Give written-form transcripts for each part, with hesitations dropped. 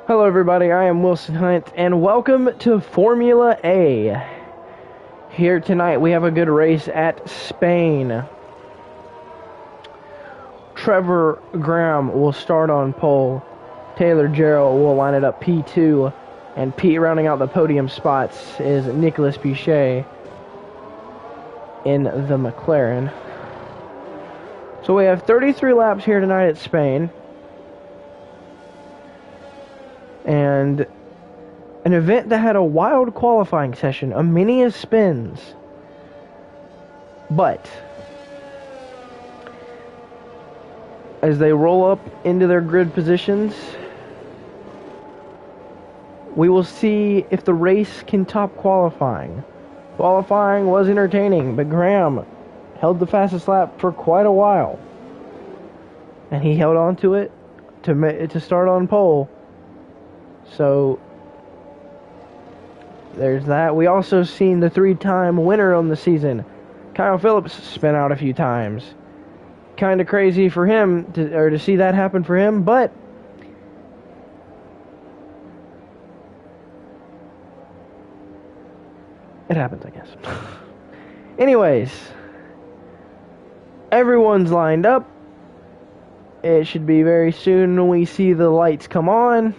Hello everybody, I am Wilson Hunt, and welcome to Formula A. Here tonight we have a good race at Spain. Trevor Graham will start on pole. Taylor Daryl will line it up P2. And Pete rounding out the podium spots is Nicolas Bichet in the McLaren. So we have 33 laps here tonight at Spain. And an event that had a wild qualifying session, a many of spins. But as they roll up into their grid positions, we will see if the race can top qualifying. Qualifying was entertaining, but Graham held the fastest lap for quite a while. And he held on to it to start on pole. So there's that. We also seen the three-time winner on the season, Kyle Phillips, spin out a few times. Kind of crazy for him to see that happen for him, but it happens, I guess. Anyways, everyone's lined up. It should be very soon when we see the lights come on.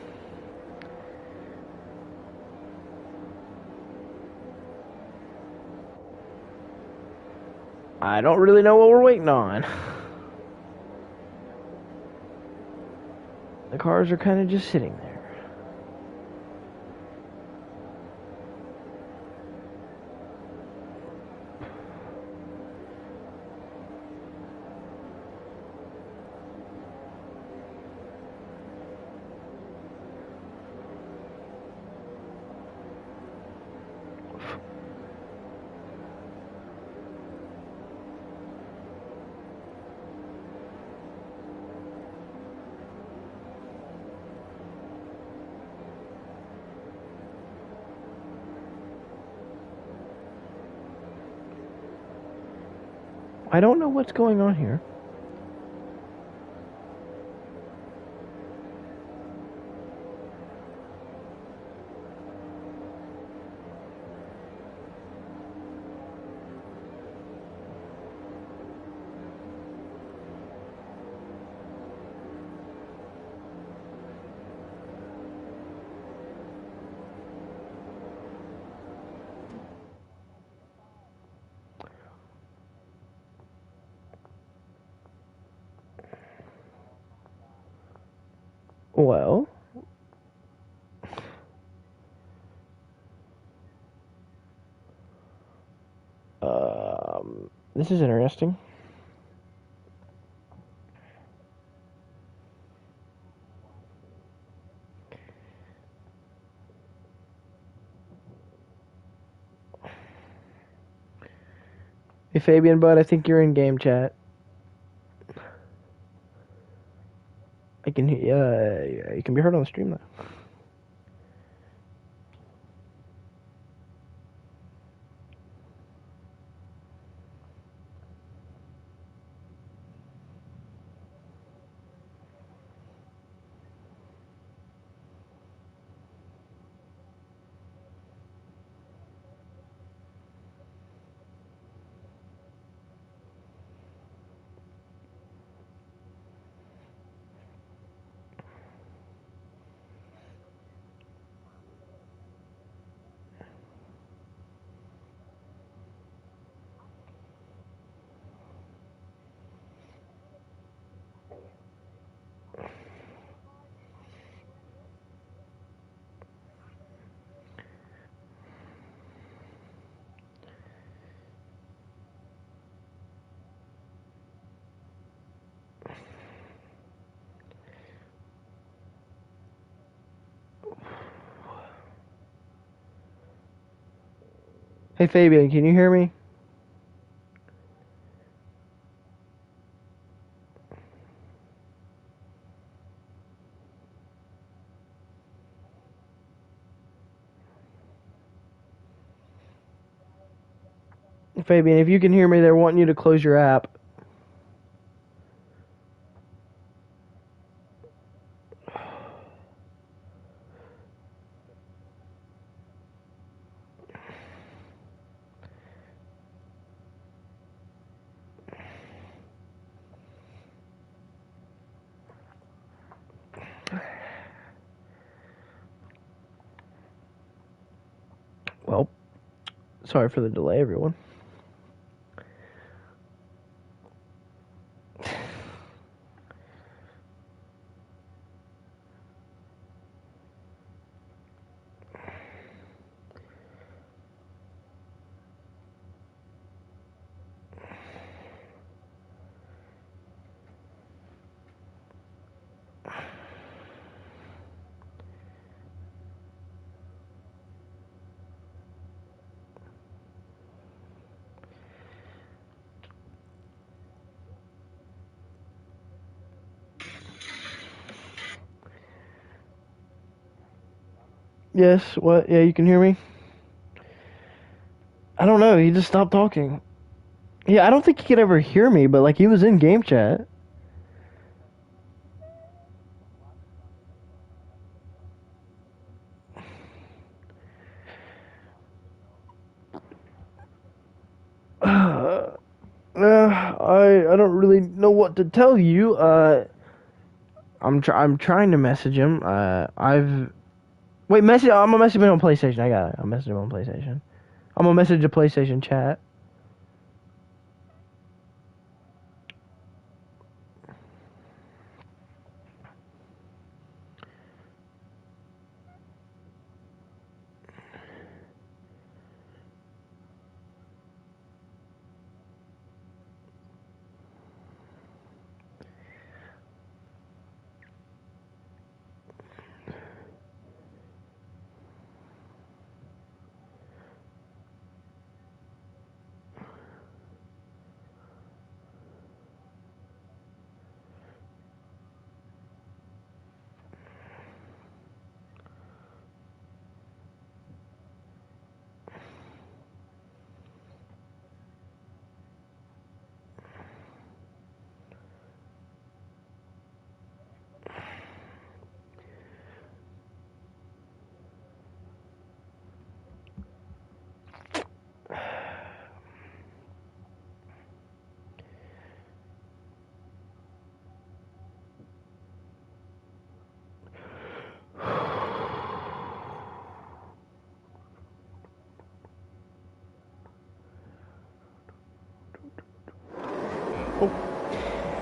I don't really know what we're waiting on. The cars are kind of just sitting there. I don't know what's going on here. Well, this is interesting. Hey Fabian, bud, I think you're in game chat. I can you can be heard on the stream though. Hey Fabian, can you hear me? Fabian, if you can hear me, they're wanting you to close your app. Sorry for the delay, everyone. Yes, what? Yeah, you can hear me? I don't know, he just stopped talking. Yeah, I don't think he could ever hear me, but like he was in game chat. I don't really know what to tell you. I'm trying to message him. Wait, message. I'm gonna message him on PlayStation. I got it. I'll message him on PlayStation. I'm gonna message the PlayStation chat.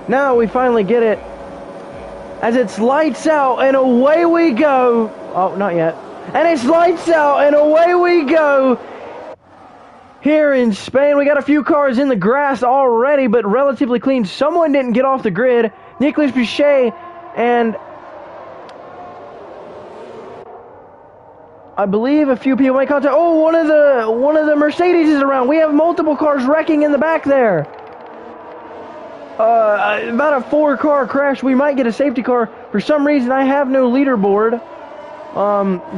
Now we finally get it. As it's lights out and away we go. Oh, not yet. And it's lights out and away we go. Here in Spain, we got a few cars in the grass already, but relatively clean. Someone didn't get off the grid. Nicolas Boucher and I believe a few people made contact. Oh, one of the Mercedes is around. We have multiple cars wrecking in the back there. About a 4-car crash. We might get a safety car. For some reason, I have no leaderboard.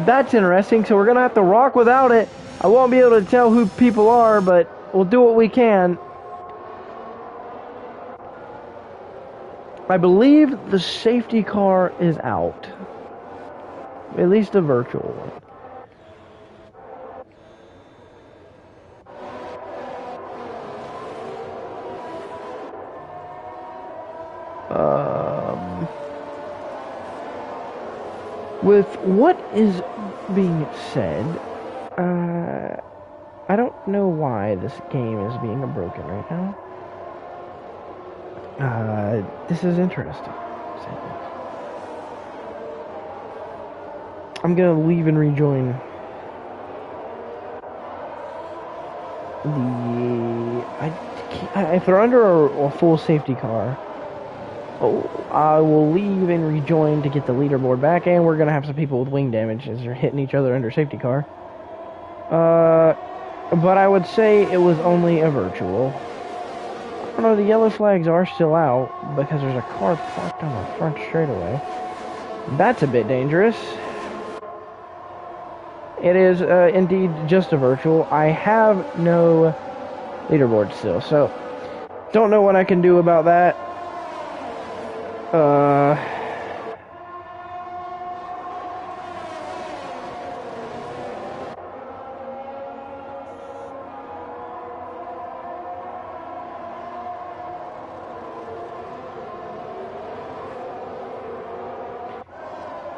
That's interesting. So we're gonna have to rock without it. I won't be able to tell who people are, but we'll do what we can. I believe the safety car is out. At least a virtual one. With what is being said, I don't know why this game is being broken right now. This is interesting. I'm gonna leave and rejoin if they're under a full safety car, I will leave and rejoin to get the leaderboard back, and we're gonna have some people with wing damage as they're hitting each other under safety car. But I would say it was only a virtual. I don't know, the yellow flags are still out because there's a car parked on the front straightaway. That's a bit dangerous. It is indeed just a virtual. I have no leaderboard still, so don't know what I can do about that.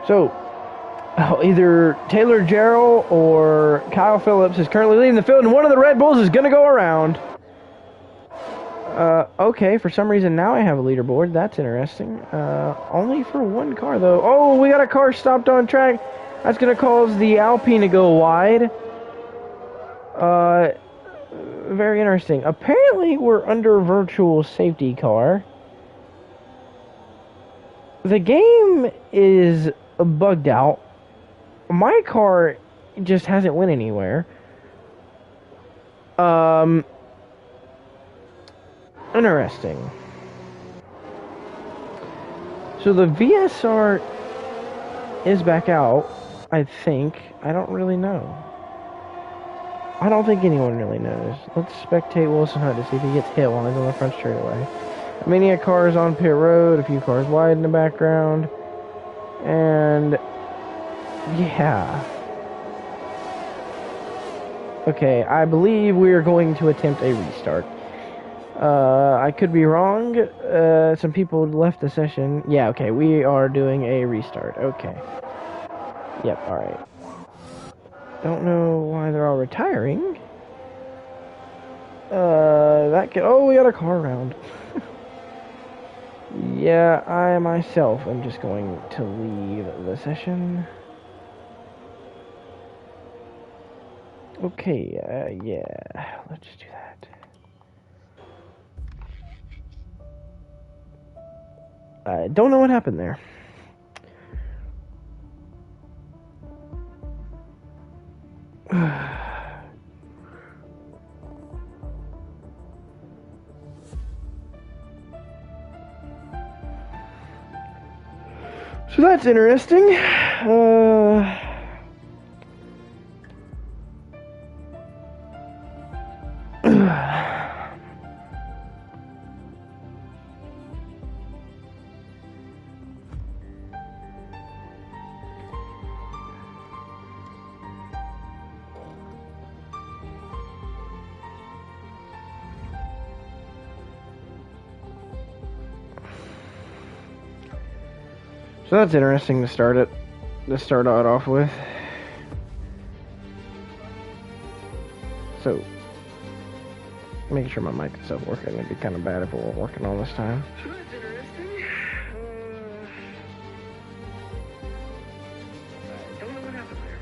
So, Oh, either Taylor Jarrell or Kyle Phillips is currently leading the field, and one of the Red Bulls is going to go around. Okay, for some reason now I have a leaderboard. That's interesting. Only for one car, though. Oh, we got a car stopped on track. That's going to cause the Alpine to go wide. Very interesting. Apparently, we're under virtual safety car. The game is bugged out. My car just hasn't went anywhere. Interesting. So the VSR is back out, I think. I don't really know. I don't think anyone really knows. Let's spectate Wilson Hunt to see if he gets hit while he's on the front straightaway. Many cars on pit road, a few cars wide in the background. And yeah. Okay, I believe we are going to attempt a restart. I could be wrong. Some people left the session. Yeah, okay, we are doing a restart. Okay. Yep, alright. Don't know why they're all retiring. That could... Oh, we got a car around. Yeah, I myself am just going to leave the session. Okay, yeah, let's do that. I don't know what happened there. So that's interesting. So that's interesting to start it off with. So, making sure my mic is still working. It'd be kind of bad if it weren't working all this time. So that's interesting. I don't know what happened there.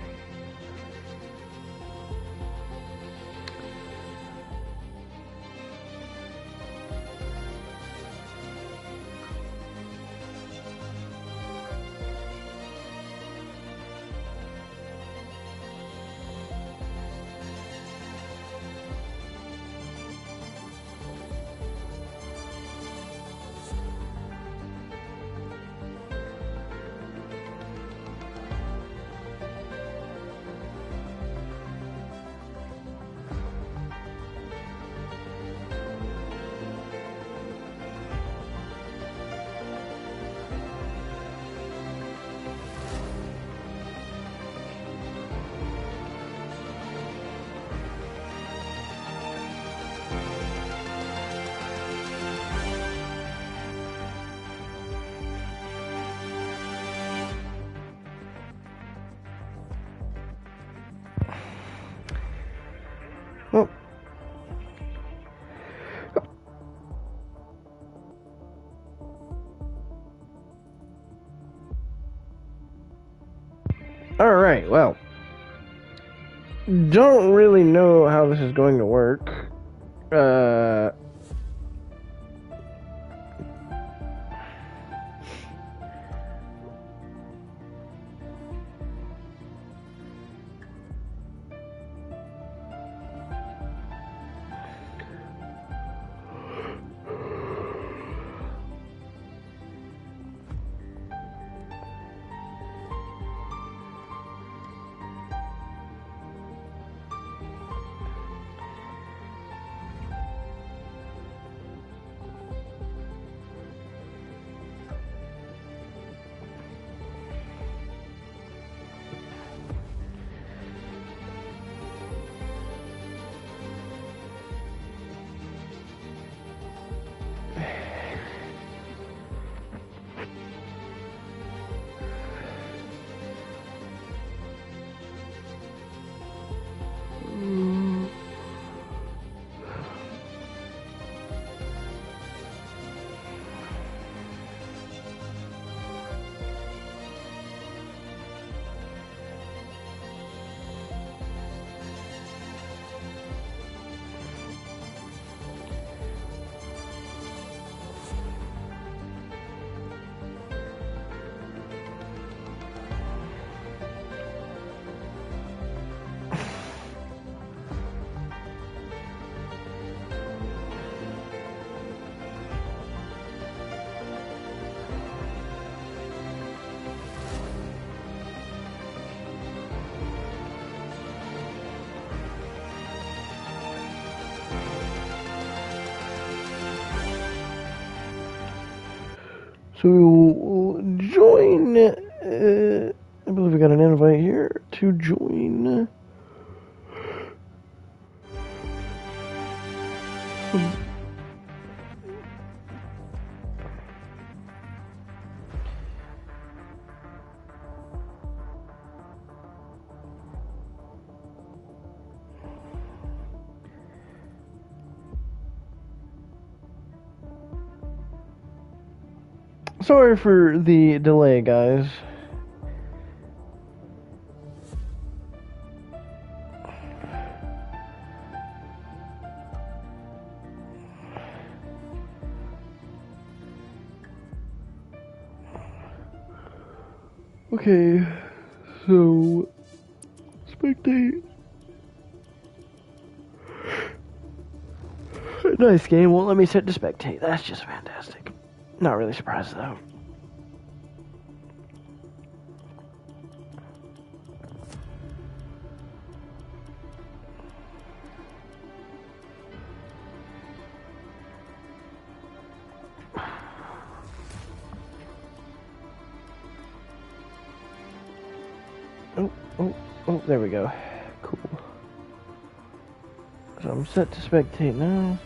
Well, all right, well, don't really know how this is going to work. So we'll join, I believe we got an invite here to join. Sorry for the delay, guys. Okay, so spectate. Nice game. Won't let me set to spectate. That's just fantastic. Not really surprised though. Oh, there we go. Cool. So I'm set to spectate now.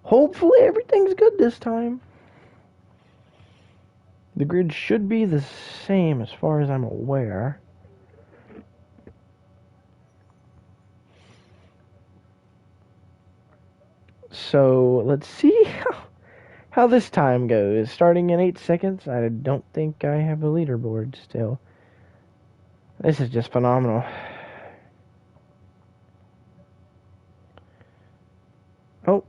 Hopefully everything's good this time. The grid should be the same as far as I'm aware. So let's see how this time goes. Starting in 8 seconds. I don't think I have a leaderboard still. This is just phenomenal. Oh,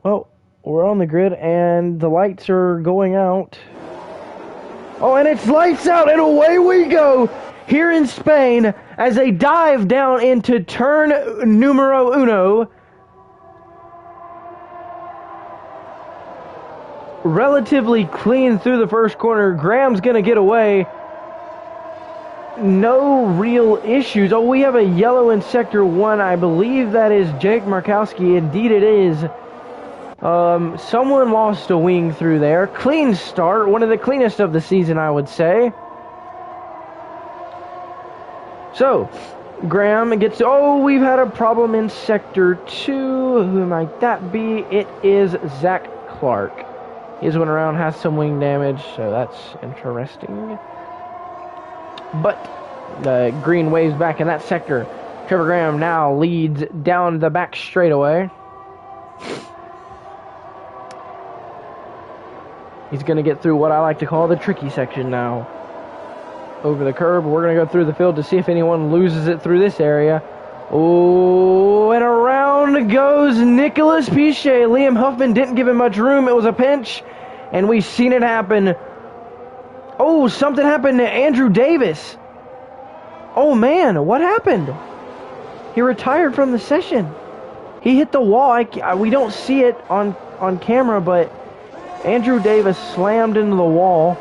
well, we're on the grid and the lights are going out. Oh, and it's lights out and away we go here in Spain as they dive down into turn numero uno. Relatively clean through the first corner. Graham's going to get away. No real issues. Oh, we have a yellow in Sector 1. I believe that is Jake Markowski. Indeed it is. Someone lost a wing through there. Clean start. One of the cleanest of the season, I would say. So, Graham gets... Oh, we've had a problem in Sector 2. Who might that be? It is Zach Clark. He's went around, has some wing damage, so that's interesting. But The green waves back in that sector. Trevor Graham now leads down the back straightaway. He's going to get through what I like to call the tricky section now. Over the curb, we're going to go through the field to see if anyone loses it through this area. Oh, and around goes Nicholas Pichet. Liam Huffman didn't give him much room. It was a pinch, and we've seen it happen. Oh, something happened to Andrew Davis. Oh, man, what happened? He retired from the session. He hit the wall. We don't see it on camera, but Andrew Davis slammed into the wall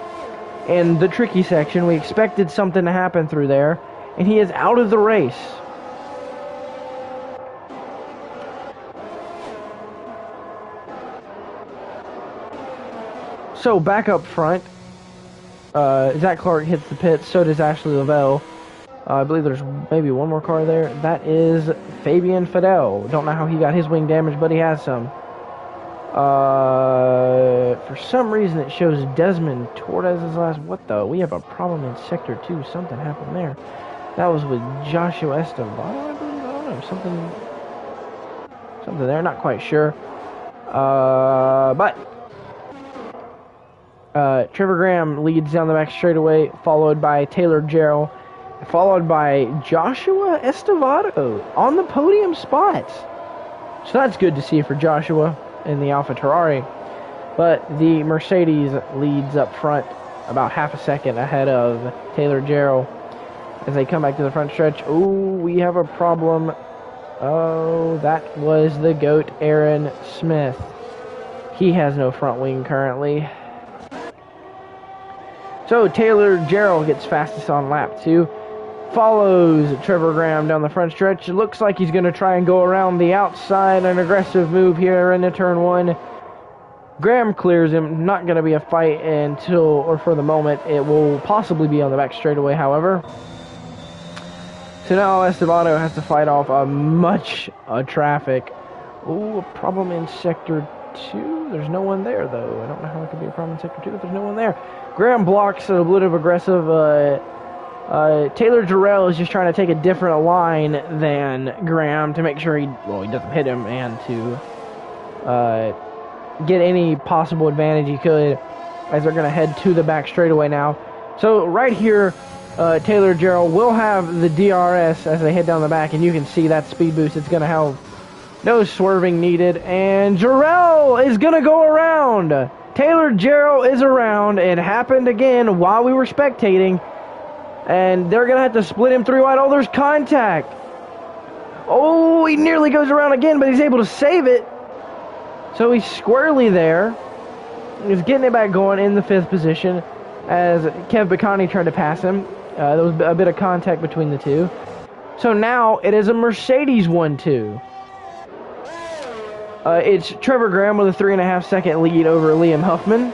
in the tricky section. We expected something to happen through there, and he is out of the race. So back up front, Zach Clark hits the pits, so does Ashley Lavelle. I believe there's maybe one more car there. That is Fabian Fidel. Don't know how he got his wing damage, but he has some. For some reason it shows Desmond Torres' last. What the? We have a problem in Sector 2. Something happened there. That was with Joshua Estevado, I believe. I don't know. Something there. Not quite sure. But Trevor Graham leads down the back straightaway, followed by Taylor Jarrell, followed by Joshua Estevado on the podium spots. So that's good to see for Joshua in the AlphaTauri. But the Mercedes leads up front about half a second ahead of Taylor Jarrell as they come back to the front stretch. Oh, we have a problem. Oh, that was the GOAT, Aaron Smith. He has no front wing currently. So Taylor Jarrell gets fastest on lap 2. Follows Trevor Graham down the front stretch. It looks like he's going to try and go around the outside. An aggressive move here into turn 1. Graham clears him. Not going to be a fight until, or for the moment, it will possibly be on the back straightaway, however. So now Estevado has to fight off much traffic. Ooh, a problem in Sector 2. There's no one there, though. I don't know how it could be a problem in Sector 2 if there's no one there. Graham blocks a little bit of aggressive. Taylor Jarrell is just trying to take a different line than Graham to make sure he doesn't hit him and to get any possible advantage he could as they're going to head to the back straightaway now. So right here, Taylor Jarrell will have the DRS as they head down the back, and you can see that speed boost. It's going to have no swerving needed, and Jarrell is going to go around. Taylor Jarrell is around. It happened again while we were spectating. And they're going to have to split him 3 wide. Oh, there's contact. Oh, he nearly goes around again, but he's able to save it. So he's squarely there. He's getting it back going in the 5th position as Kev Bacani tried to pass him. There was a bit of contact between the two. So now it is a Mercedes 1-2. It's Trevor Graham with a 3.5 second lead over Liam Huffman.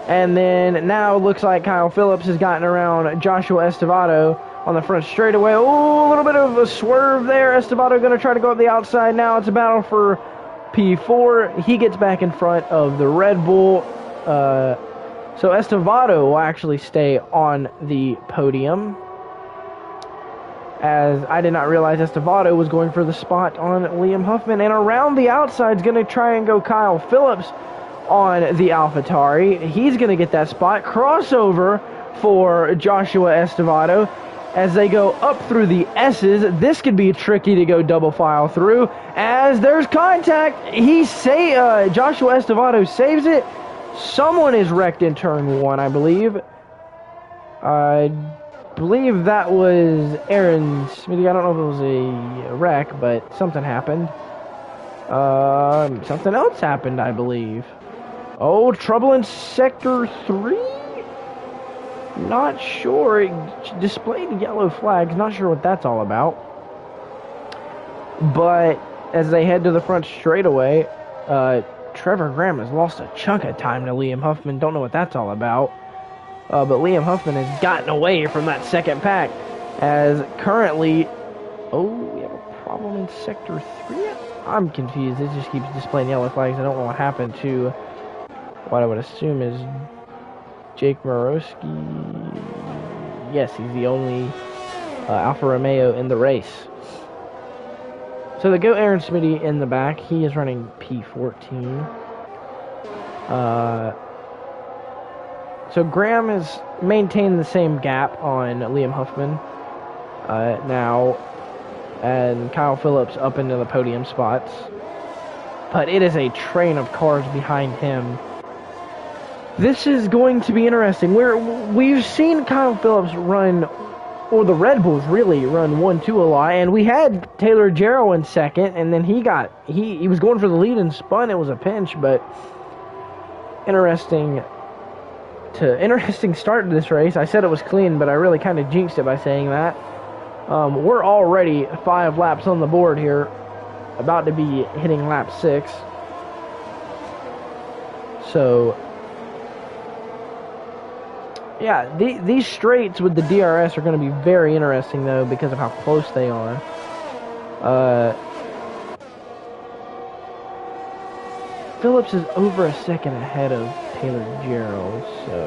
And then now it looks like Kyle Phillips has gotten around Joshua Estevado on the front straightaway. Oh, a little bit of a swerve there. Estevado going to try to go up the outside now. It's a battle for P4. He gets back in front of the Red Bull. So Estevado will actually stay on the podium, as I did not realize Estevado was going for the spot on Liam Huffman. And around the outside is going to try and go Kyle Phillips on the AlphaTauri. He's going to get that spot. Crossover for Joshua Estevado as they go up through the S's. This could be tricky to go double file through as there's contact. Joshua Estevado saves it. Someone is wrecked in turn 1, I believe. I believe that was Aaron Smithy. I don't know if it was a wreck, but something happened. Something else happened, I believe. Oh, trouble in Sector 3? Not sure. It displayed yellow flags. Not sure what that's all about. But as they head to the front straightaway, Trevor Graham has lost a chunk of time to Liam Huffman. Don't know what that's all about. But Liam Huffman has gotten away from that second pack. As currently... Oh, we have a problem in Sector 3? I'm confused. It just keeps displaying yellow flags. I don't know what happened to what I would assume is Jake Morosky. Yes, he's the only Alfa Romeo in the race. So the GOAT Aaron Smitty in the back, he is running P14. So Graham has maintained the same gap on Liam Huffman now, and Kyle Phillips up into the podium spots. But it is a train of cars behind him. This is going to be interesting. We've seen Kyle Phillips run, or the Red Bulls really run 1-2 a lot, and we had Taylor Jarrell in second, and then he was going for the lead and spun. It was a pinch, but interesting start to this race. I said it was clean, but I really kind of jinxed it by saying that. We're already 5 laps on the board here, about to be hitting lap 6. So, yeah, these straights with the DRS are going to be very interesting, though, because of how close they are. Phillips is over a second ahead of Taylor Jarrell, so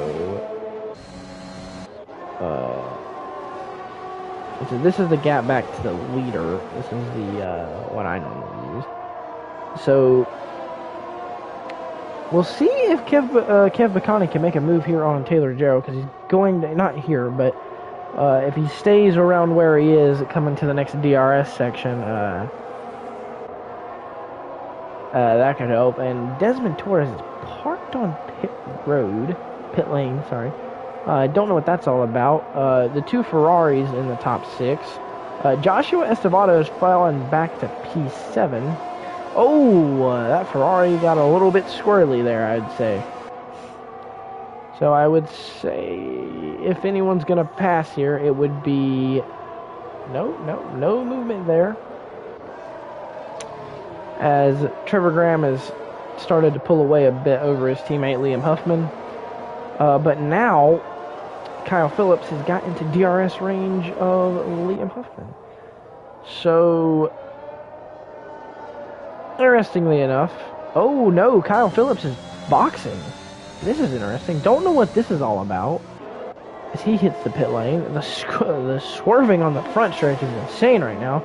this is the gap back to the leader. This is the one I normally use. So we'll see if Kev Bacani can make a move here on Taylor Jarrell, because he's going to, not here, but if he stays around where he is coming to the next DRS section, that could help. And Desmond Torres is parked on pit lane, sorry. I don't know what that's all about. The 2 Ferraris in the top 6. Joshua Estevado is falling back to P7. Oh, that Ferrari got a little bit squirrely there, I'd say. So I would say if anyone's going to pass here, it would be... No movement there. As Trevor Graham has started to pull away a bit over his teammate Liam Huffman. But now, Kyle Phillips has got into DRS range of Liam Huffman. So, interestingly enough, oh no, Kyle Phillips is boxing. This is interesting. Don't know what this is all about. As he hits the pit lane, the swerving on the front stretch is insane right now.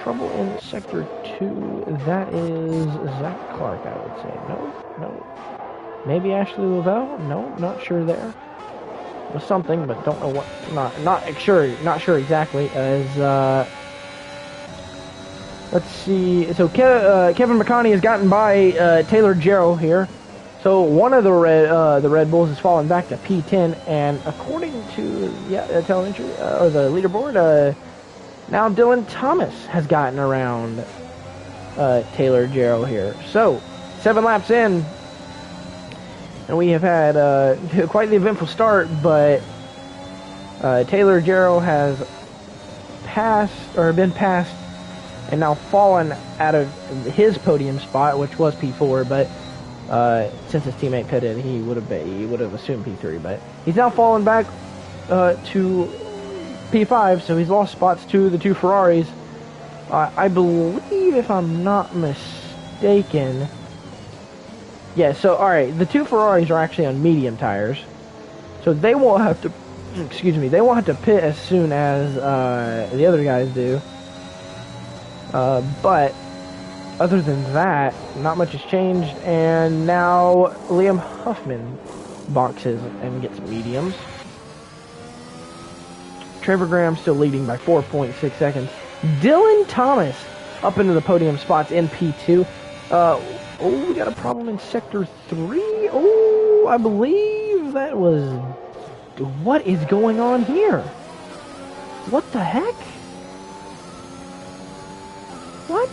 Trouble in sector 2. That is Zach Clark, I would say. No. Maybe Ashley Lavelle? No, not sure there. It was something, but don't know what. Not sure exactly. As let's see. So Kevin McConney has gotten by Taylor Jarrell here. So one of the Red Bulls has fallen back to P10, and according to telemetry or the leaderboard, now Dylan Thomas has gotten around Taylor Jarrell here. So 7 laps in. And we have had quite the eventful start, but Taylor Jarrell has been passed and now fallen out of his podium spot, which was P4, but since his teammate pitted, he would have assumed P3, but he's now fallen back to P5, so he's lost spots to the 2 Ferraris. I believe, if I'm not mistaken... Yeah, so, alright, the 2 Ferraris are actually on medium tires. So they won't have to, they won't have to pit as soon as the other guys do. But, other than that, not much has changed. And now Liam Huffman boxes and gets mediums. Trevor Graham still leading by 4.6 seconds. Dylan Thomas up into the podium spots in P2. Oh, we got a problem in Sector 3. Oh, I believe that was... What is going on here? What the heck? What?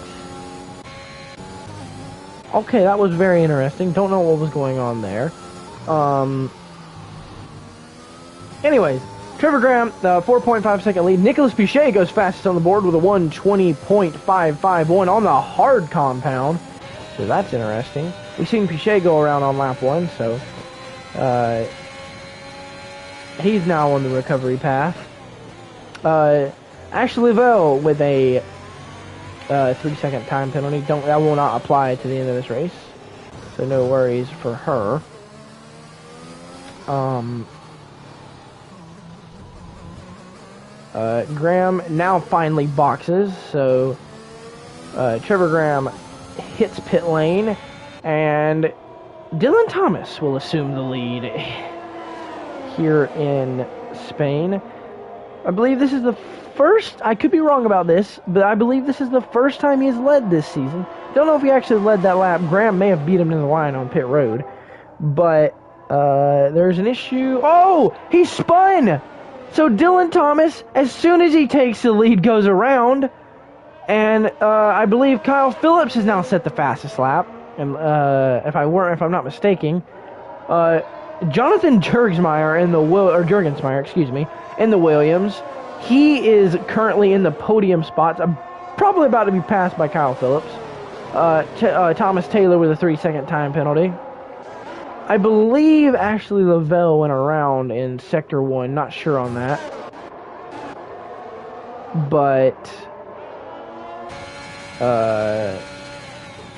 Okay, that was very interesting. Don't know what was going on there. Anyways, Trevor Graham, 4.5 second lead. Nicholas Pichet goes fastest on the board with a 1:20.551 on the hard compound. So that's interesting. We've seen Pichet go around on lap 1, so he's now on the recovery path. Ashley Lavelle with a 3-second time penalty. That will not apply to the end of this race, so no worries for her. Graham now finally boxes, so Trevor Graham hits pit lane, and Dylan Thomas will assume the lead here in Spain. I believe this is the first, I could be wrong about this, but I believe this is the first time he's led this season. Don't know if he actually led that lap. Graham may have beat him to the line on pit road, but there's an issue. Oh, he spun! So Dylan Thomas, as soon as he takes the lead, goes around, and I believe Kyle Phillips has now set the fastest lap. And if I'm not mistaken, Jonathan Jurgensmeyer in the Williams, he is currently in the podium spots. I'm probably about to be passed by Kyle Phillips. Thomas Taylor with a 3-second time penalty. I believe Ashley Lavelle went around in Sector 1. Not sure on that. But,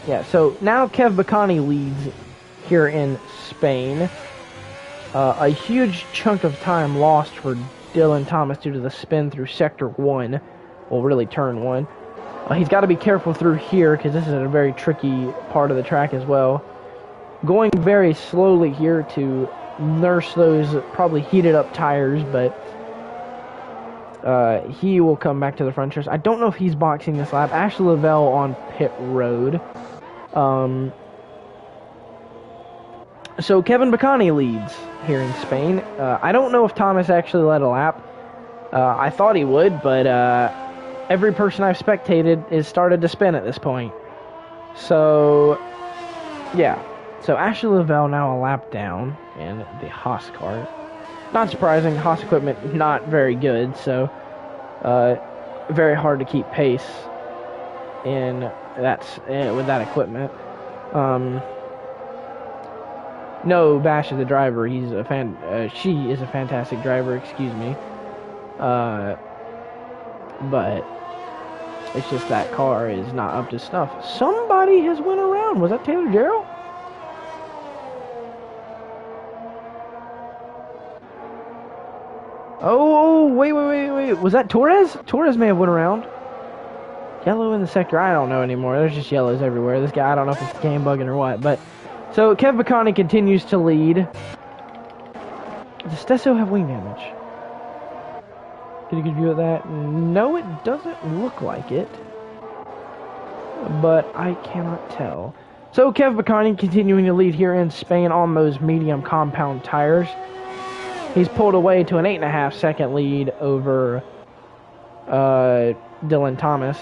yeah, so now Kev Bacani leads here in Spain. A huge chunk of time lost for Dylan Thomas due to the spin through Sector 1. Well, really Turn 1. He's got to be careful through here because this is a very tricky part of the track as well. Going very slowly here to nurse those probably heated up tires, but he will come back to the front stretch. I don't know if he's boxing this lap. Ashley Lavelle on pit road. So Kevin Bacani leads here in Spain. I don't know if Thomas actually led a lap. I thought he would, but every person I've spectated is started to spin at this point. So, yeah. So Ashley Lavelle now a lap down in the Haas car. Not surprising, Haas equipment not very good, so very hard to keep pace in with that equipment. No bash of the driver. He's a she is a fantastic driver. Excuse me. But it's just that car is not up to snuff. Somebody has went around. Was that Taylor Daryl? Oh, wait. Was that Torres? Torres may have went around. Yellow in the sector. I don't know anymore. There's just yellows everywhere. This guy, I don't know if it's game bugging or what. But so Kev Bacani continues to lead. Does Stesso have wing damage? Get a good view of that. No, it doesn't look like it. But I cannot tell. So Kev Bacani continuing to lead here in Spain on those medium compound tires. He's pulled away to an 8.5 second lead over Dylan Thomas.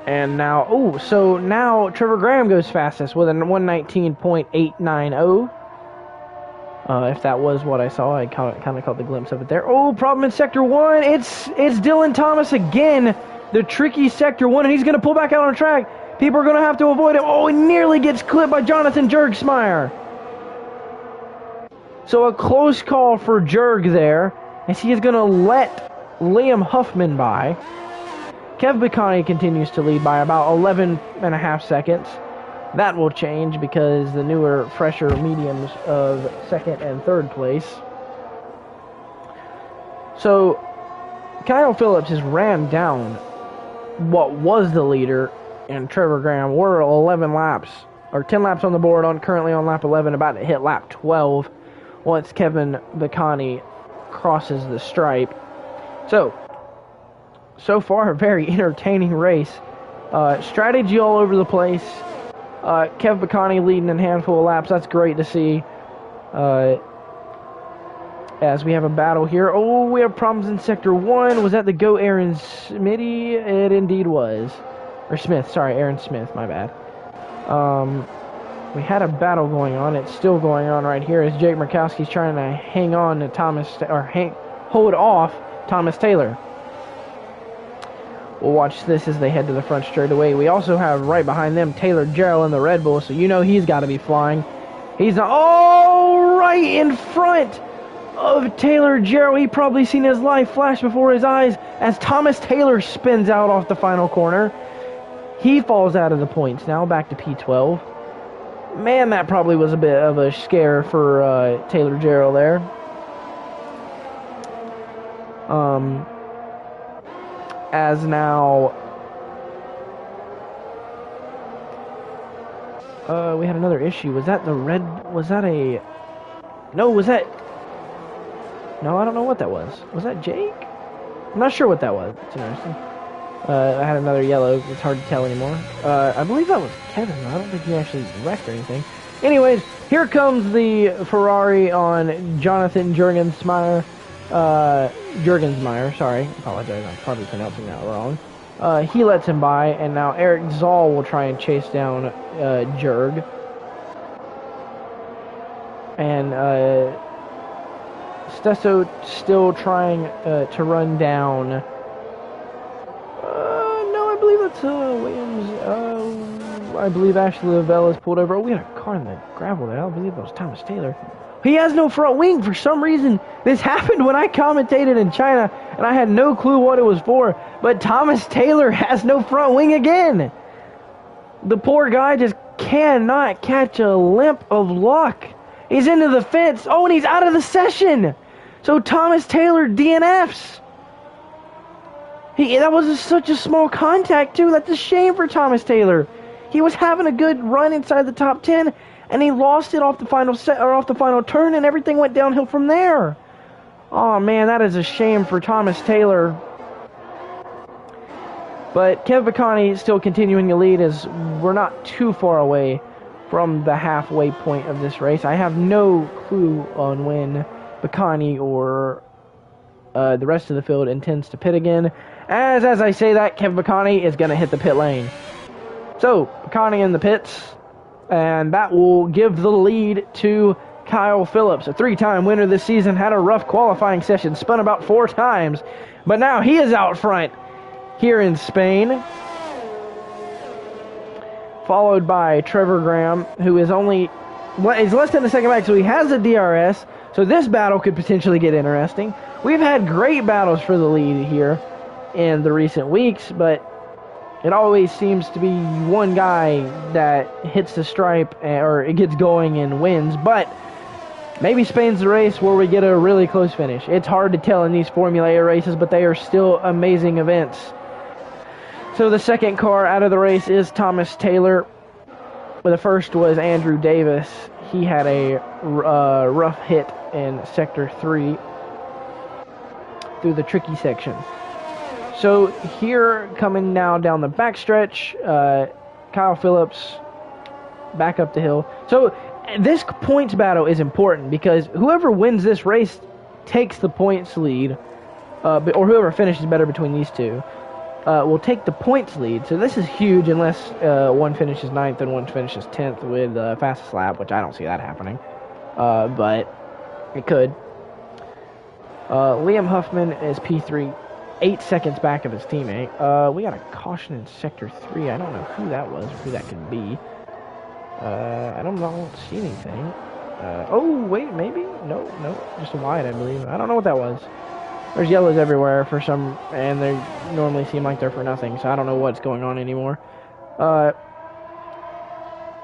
And now, so now Trevor Graham goes fastest with a 119.890. If that was what I saw, I kind of caught the glimpse of it there. Oh, problem in Sector 1. It's Dylan Thomas again. The tricky Sector 1, and he's going to pull back out on the track. People are going to have to avoid him. Oh, he nearly gets clipped by Jonathan Jurgensmeyer. So a close call for Jurg there, as he is going to let Liam Huffman by. Kev Bacani continues to lead by about 11.5 seconds. That will change because the newer, fresher mediums of second and third place. So Kyle Phillips has ran down what was the leader, and Trevor Graham. We're 11 laps, or 10 laps on the board, currently on lap 11, about to hit lap 12 once Kevin Bacani crosses the stripe. So far, a very entertaining race. Strategy all over the place. Kev Bacani leading in a handful of laps. That's great to see. As we have a battle here. Oh, we have problems in Sector 1. Was that the Go Aaron Smitty? It indeed was. Or Smith, sorry, Aaron Smith, my bad. We had a battle going on. It's still going on right here as Jake Murkowski's trying to hang on to hold off Thomas Taylor. We'll watch this as they head to the front straight away. We also have right behind them Taylor Jarrell in the Red Bull, so you know he's got to be flying. He's not. Oh, right in front of Taylor Jarrell. He probably seen his life flash before his eyes as Thomas Taylor spins out off the final corner. He falls out of the points now, back to P12. Man, that probably was a bit of a scare for Taylor Jarrell there. As now, we had another issue. Was that the red? Was that a? No, was that? No, I don't know what that was. Was that Jake? I'm not sure what that was. It's interesting. I had another yellow. It's hard to tell anymore. I believe that was Kevin. I don't think he actually wrecked or anything. Anyways, here comes the Ferrari on Jonathan Jurgensmeyer. Jurgensmeyer, sorry. Apologize, I'm probably pronouncing that wrong. He lets him by, and now Eric Zoll will try and chase down Jurg. And Stesso still trying to run down. No, I believe that's Williams. I believe Ashley Lavelle is pulled over. Oh, we had a car in the gravel there. I believe that was Thomas Taylor. He has no front wing for some reason. This happened when I commentated in China, and I had no clue what it was for. But Thomas Taylor has no front wing again. The poor guy just cannot catch a limp of luck. He's into the fence. Oh, and he's out of the session. So Thomas Taylor DNFs. That was such a small contact, too. That's a shame for Thomas Taylor. He was having a good run inside the top 10, and he lost it off the final turn, and everything went downhill from there. Oh, man, that is a shame for Thomas Taylor. But Kevin Bacani is still continuing to lead as we're not too far away from the halfway point of this race. I have no clue on when Bacani or the rest of the field intends to pit again. As I say that, Kevin Bacani is going to hit the pit lane. So, Bacani in the pits, and that will give the lead to Kyle Phillips, a three-time winner this season, had a rough qualifying session, spun about 4 times, but now he is out front here in Spain. Followed by Trevor Graham, who is less than a second back, so he has a DRS, so this battle could potentially get interesting. We've had great battles for the lead here in the recent weeks, but it always seems to be one guy that hits the stripe or it gets going and wins, but maybe Spain's the race where we get a really close finish. It's hard to tell in these Formula A races, but they are still amazing events. So the second car out of the race is Thomas Taylor. The first was Andrew Davis. He had a rough hit in Sector 3 through the tricky section. So here, coming now down the backstretch, Kyle Phillips back up the hill. So this points battle is important because whoever wins this race takes the points lead, or whoever finishes better between these two will take the points lead. So this is huge unless one finishes 9th and one finishes 10th with fastest lap, which I don't see that happening, but it could. Liam Huffman is P3. 8 seconds back of his teammate. We got a caution in Sector 3. I don't know who that was or who that could be. I don't see anything. Oh, wait, maybe? No, just a wide, I believe. I don't know what that was. There's yellows everywhere for some, and they normally seem like they're for nothing, so I don't know what's going on anymore.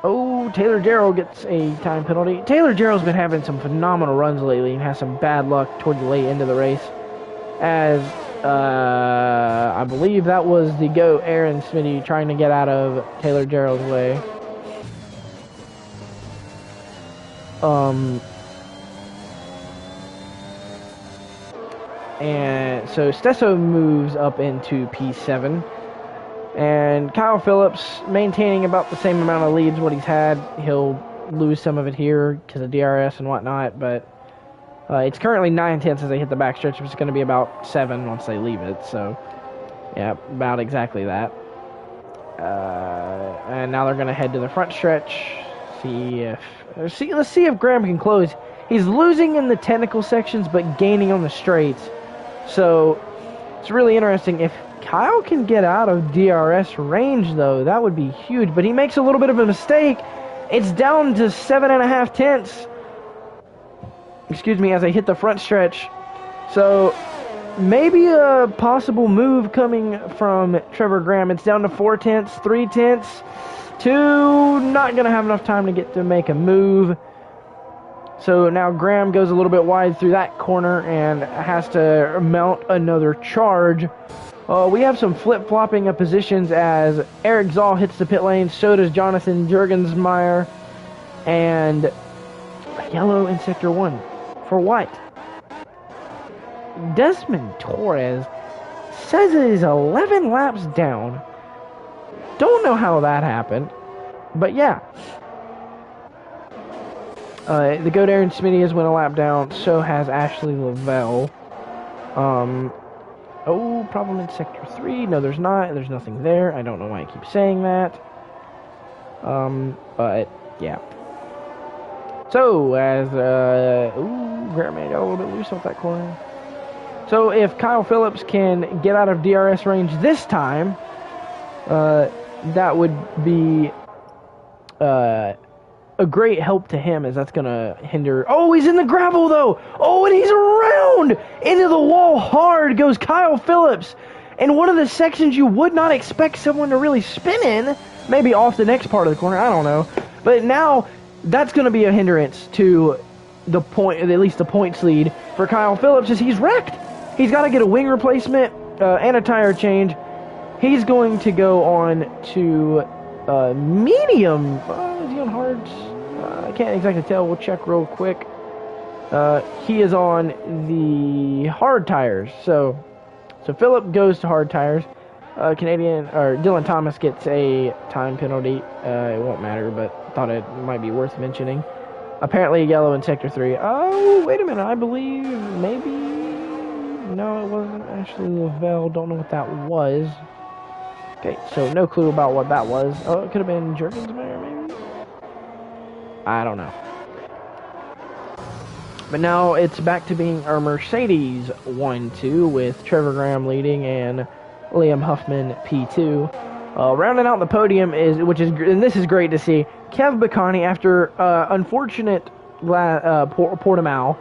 Oh, Taylor Daryl gets a time penalty. Taylor Daryl's been having some phenomenal runs lately and has some bad luck toward the late end of the race. As I believe that was the GOAT, Aaron Smitty, trying to get out of Taylor Jarrell's way. And so Stesso moves up into P7. And Kyle Phillips maintaining about the same amount of leads what he's had. He'll lose some of it here because of DRS and whatnot, but it's currently 9/10 as they hit the backstretch, which is going to be about 7 once they leave it. So, yeah, about exactly that. And now they're going to head to the front stretch. Let's see if Graham can close. He's losing in the technical sections, but gaining on the straights. So, it's really interesting. If Kyle can get out of DRS range, though, that would be huge. But he makes a little bit of a mistake. It's down to 7.5 tenths. Excuse me, as I hit the front stretch. So, maybe a possible move coming from Trevor Graham. It's down to 4 tenths, 3 tenths. 2, not going to have enough time to get to make a move. So now Graham goes a little bit wide through that corner and has to mount another charge. We have some flip-flopping of positions as Eric Zoll hits the pit lane, so does Jonathan Jurgensmeyer, and yellow in Sector 1. For what? Desmond Torres says it is 11 laps down. Don't know how that happened, but yeah. The Go Darren Smitty has went a lap down, so has Ashley Lavelle. Oh, problem in Sector 3. No, there's not. There's nothing there. I don't know why I keep saying that. But, yeah. So, as, Graham got a little bit loose off that corner. So, if Kyle Phillips can get out of DRS range this time, that would be, a great help to him, as that's going to hinder... Oh, he's in the gravel, though! Oh, and he's around! Into the wall hard goes Kyle Phillips. And one of the sections you would not expect someone to really spin in. Maybe off the next part of the corner, I don't know. But now, that's going to be a hindrance to the point, at least the points lead for Kyle Phillips, as he's wrecked. He's got to get a wing replacement and a tire change. He's going to go on to... medium. Is he on hards? I can't exactly tell. We'll check real quick. He is on the hard tires. So Philip goes to hard tires. Dylan Thomas gets a time penalty. It won't matter, but thought it might be worth mentioning. Apparently yellow in Sector 3. Oh, wait a minute. I believe maybe... No, it wasn't Ashley Lavelle. Don't know what that was. Okay, so no clue about what that was. Oh, it could have been Jurgensmeyer, maybe? I don't know. But now it's back to being our Mercedes 1-2 with Trevor Graham leading and Liam Huffman P2. Rounding out the podium and this is great to see, Kev Bacani after unfortunate Portimao.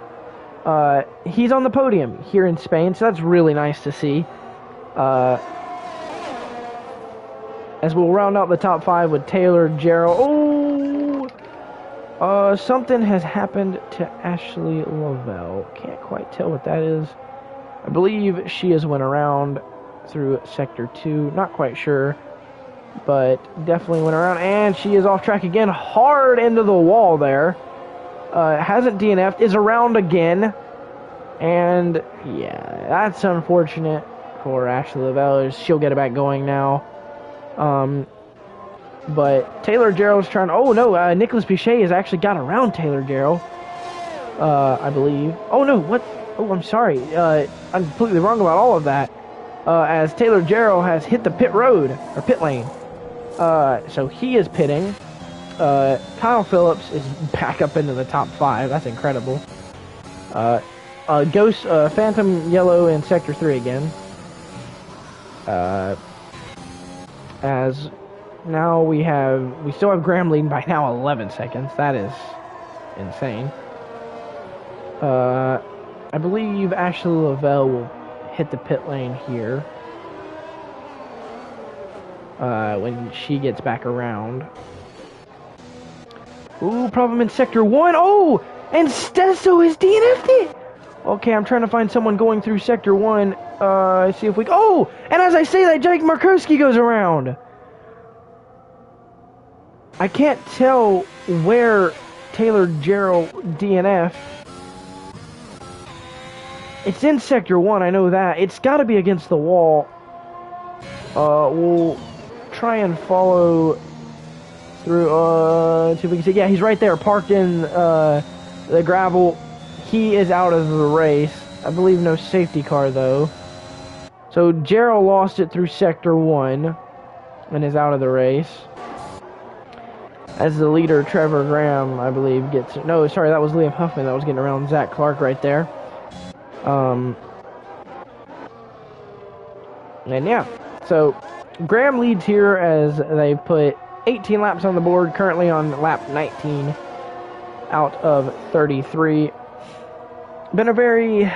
He's on the podium here in Spain, so that's really nice to see. As we'll round out the top 5 with Taylor, Daryl. Oh! Something has happened to Ashley Lavelle. Can't quite tell what that is. I believe she has went around through Sector 2. Not quite sure. But definitely went around. And she is off track again. Hard into the wall there. Hasn't DNF'd. Is around again. And, yeah, that's unfortunate for Ashley Lavelle. She'll get it back going now. But Taylor Jarrell's trying... Oh, no, Nicholas Pichet has actually got around Taylor Jarrell, I believe. Oh, no, what? Oh, I'm sorry. I'm completely wrong about all of that. As Taylor Jarrell has hit the pit road, or pit lane. So he is pitting. Kyle Phillips is back up into the top 5. That's incredible. Ghost, Phantom Yellow in Sector 3 again. As now we still have Graham leading by now 11 seconds. That is insane. I believe Ashley Lavelle will hit the pit lane here when she gets back around. Ooh, problem in Sector 1. Oh, and Stesso is DNF'd it. Okay, I'm trying to find someone going through Sector 1. See if we... Oh! And as I say that, Jake Markowski goes around. I can't tell where Taylor Jarrell DNF. It's in Sector 1, I know that. It's got to be against the wall. We'll try and follow through... see if we can see. Yeah, he's right there, parked in the gravel. He is out of the race. I believe no safety car, though. So, Jarrell lost it through Sector 1 and is out of the race. As the leader, Trevor Graham, I believe, gets... No, sorry, that was Liam Huffman that was getting around Zach Clark right there. And, yeah. So, Graham leads here as they put 18 laps on the board, currently on lap 19 out of 33. Been a very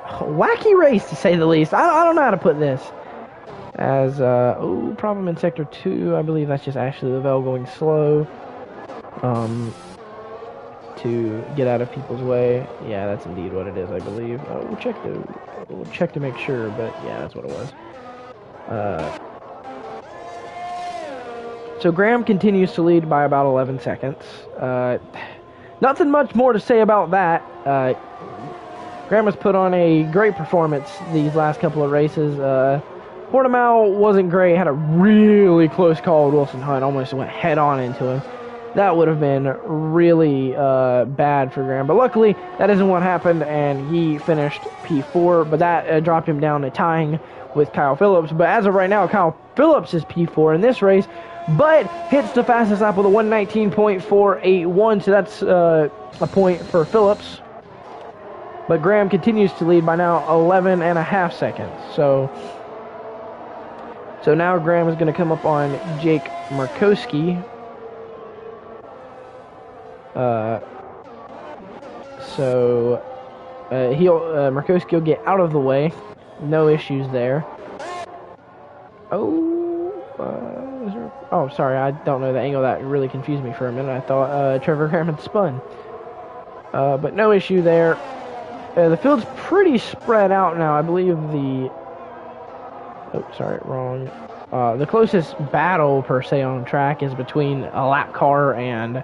wacky race, to say the least. I don't know how to put this. As, problem in Sector 2, I believe that's just Ashley Lavelle going slow, to get out of people's way. Yeah, that's indeed what it is, I believe. We'll check to make sure, but yeah, that's what it was. So Graham continues to lead by about 11 seconds. Nothing much more to say about that. Graham has put on a great performance these last couple of races. Portimao wasn't great, had a really close call with Wilson Hunt, almost went head on into him. That would have been really bad for Graham, but luckily that isn't what happened, and he finished P4, but that dropped him down to tying with Kyle Phillips. But as of right now, Kyle Phillips is P4 in this race, but hits the fastest lap with a 1:19.481, so that's a point for Phillips. But Graham continues to lead by now 11.5 seconds. So now Graham is going to come up on Jake Markowski. Markowski will get out of the way. No issues there. Oh, sorry, I don't know the angle. That really confused me for a minute. I thought Trevor Graham had spun. But no issue there. The field's pretty spread out now. I believe the closest battle, per se, on track is between a lap car and